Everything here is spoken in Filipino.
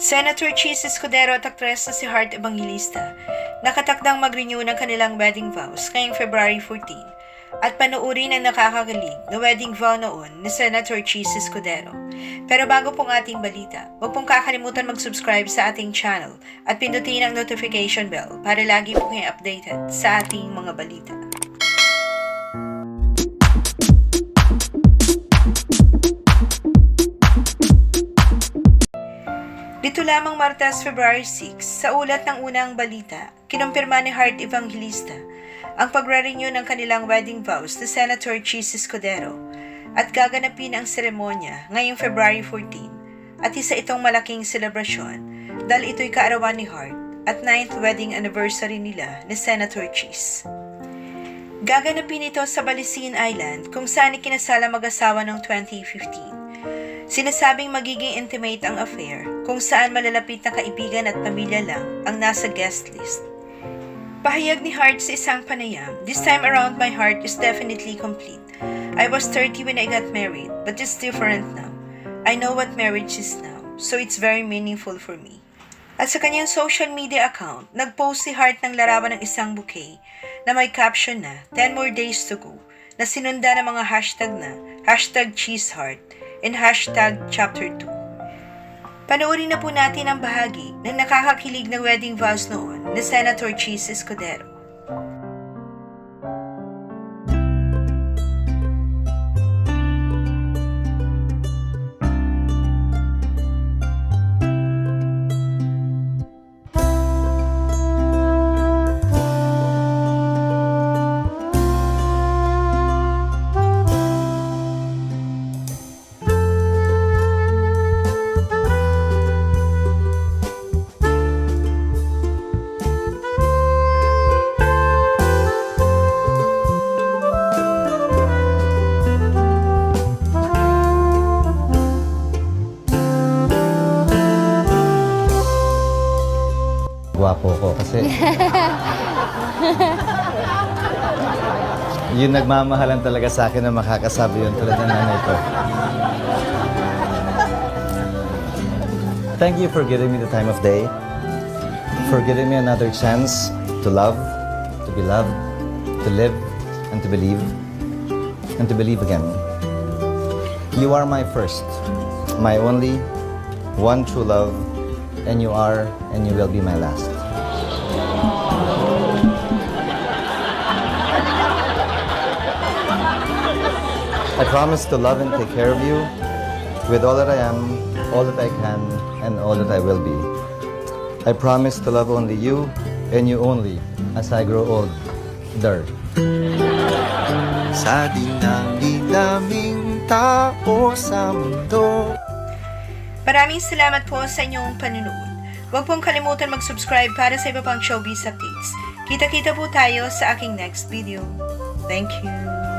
Senator Chis Escudero at aktres na si Heart Evangelista nakatakdang mag-renew ng kanilang wedding vows ngayong February 14 at panuuri ng nakakakilig na wedding vow noon ni Senator Chis Escudero. Pero bago pong ating balita, huwag pong kakalimutan mag-subscribe sa ating channel at pindutin ang notification bell para lagi po kayo updated sa ating mga balita. Dito lamang Martes, February 6, sa ulat ng unang balita, kinumpirma ni Heart Evangelista ang pagre-renew ng kanilang wedding vows ni Senator Chis Escudero at gaganapin ang seremonya ngayong February 14 at isa itong malaking selebrasyon dahil ito'y kaarawan ni Heart at 9th wedding anniversary nila ni Senator Chis. Gaganapin ito sa Balisin Island kung saan ikinasala mag-asawa noong 2015. Sinasabing magiging intimate ang affair kung saan malalapit na kaibigan at pamilya lang ang nasa guest list. Pahayag ni Heart sa isang panayam, "This time around my heart is definitely complete. I was 30 when I got married, but it's different now. I know what marriage is now, so it's very meaningful for me." At sa kanyang social media account, nag-post si Heart ng larawan ng isang bouquet na may caption na 10 more days to go na sinunda ng mga hashtag na #ChisHeart and #Chapter 2. Panoorin na po natin ang bahagi ng nakakakilig na wedding vows noon ni Senator Chis Escudero. Gwapo ko kasi yun nagmamahalan talaga sa akin na makakasabi yun tulad ng nanay ko. Thank you for giving me the time of day, for giving me another chance to love, to be loved, to live, and to believe again. You are my first, my only, one true love, and you are and you will be my last. I promise to love and take care of you with all that I am, all that I can, and all that I will be. I promise to love only you and you only as I grow older. Sa dinami-daming tao sa mundo. Maraming salamat po sa inyong panunood. Huwag pong kalimutan mag-subscribe para sa iba pang showbiz updates. Kita-kita po tayo sa aking next video. Thank you.